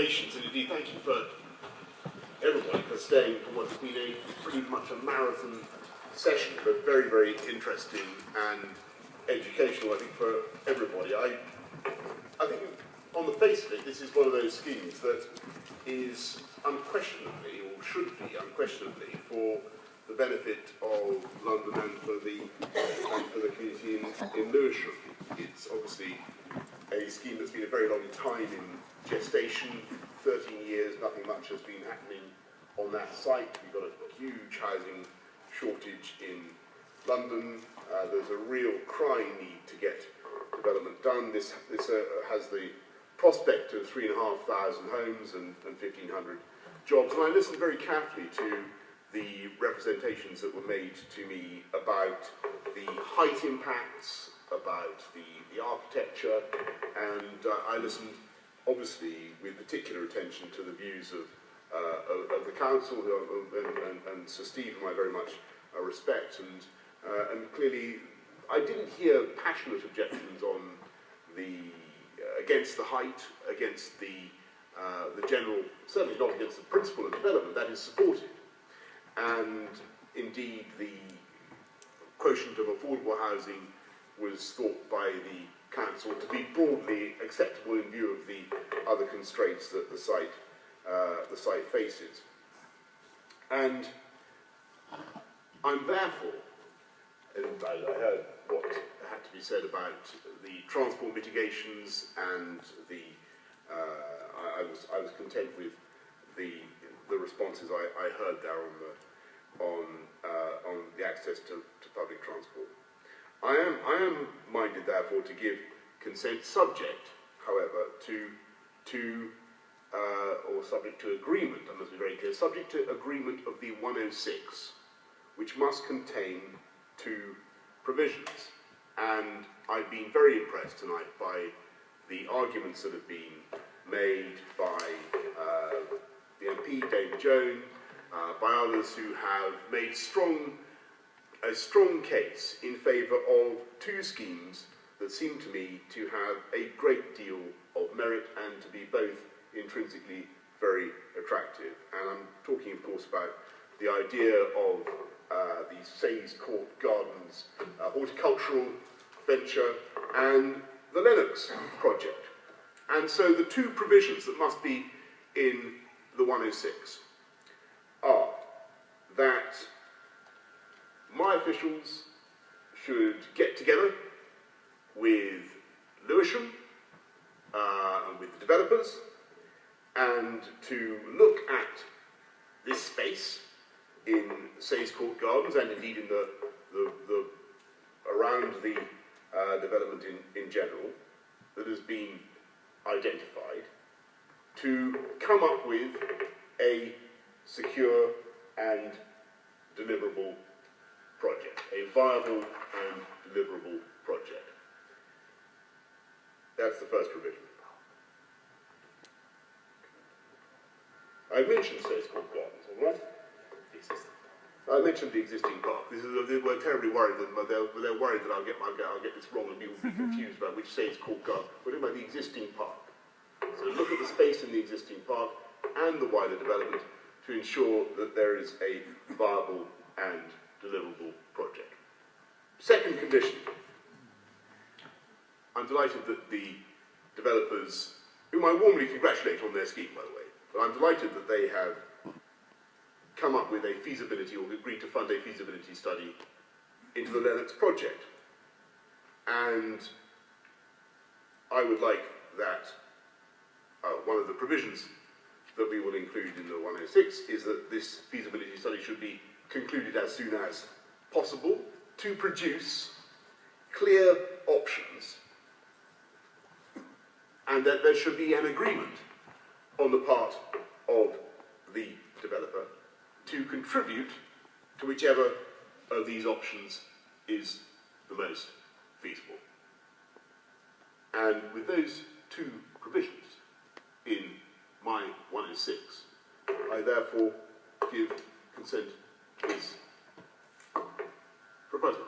patience, and indeed thank you for everybody for staying for what's been a pretty much a marathon session, but very, very interesting and educational, I think, for everybody. I think on the face of it, this is one of those schemes that is unquestionably, or should be unquestionably, for the benefit of London and for the community in Lewisham. It's obviously a scheme that's been a very long time in gestation, 13 years, nothing much has been happening on that site. We've got a huge housing shortage in London. There's a real crying need to get development done. This has the prospect of 3,500 homes and 1,500 jobs. And I listened very carefully to the representations that were made to me about the height impacts, about the architecture, and I listened obviously with particular attention to the views of the council and Sir Steve, whom I very much respect, and clearly I didn't hear passionate objections on against the height, against the general, certainly not against the principle of development, that is supported. And indeed, the quotient of affordable housing was thought by the council to be broadly acceptable in view of the other constraints that the site faces. And I'm therefore, and I heard what had to be said about the transport mitigations, and I was content with the responses I heard there on the access to public transport. I am minded, therefore, to give consent subject, however, or subject to agreement, I must be very clear, subject to agreement of the 106, which must contain two provisions. And I've been very impressed tonight by the arguments that have been made by the MP, Dame Joan, by others who have made a strong case in favour of two schemes that seem to me to have a great deal of merit and to be both intrinsically very attractive. And I'm talking, of course, about the idea of the Sayes Court Gardens horticultural venture and the Lennox project. And so the two provisions that must be in the 106 are that my officials should get together with Lewisham and with the developers and to look at this space in Sayes Court Gardens and indeed in the around the development in general that has been identified, to come up with a secure and deliverable project, a viable and deliverable project. That's the first provision. I mentioned Sayes Court Gardens, all right? I mentioned the existing park. We're terribly worried that they're worried that I'll get this wrong and people will be confused about which Sayes Court Garden. We're talking about the existing park. So look at the space in the existing park and the wider development to ensure that there is a viable and deliverable project. Second condition. I'm delighted that the developers, whom I warmly congratulate on their scheme, by the way, but I'm delighted that they have come up with a feasibility, or agreed to fund a feasibility study into the Lennox project. And I would like that one of the provisions that we will include in the 106 is that this feasibility study should be concluded as soon as possible to produce clear options, and that there should be an agreement on the part of the developer to contribute to whichever of these options is the most feasible. And with those two provisions in my 106, I therefore give consent to this proposal.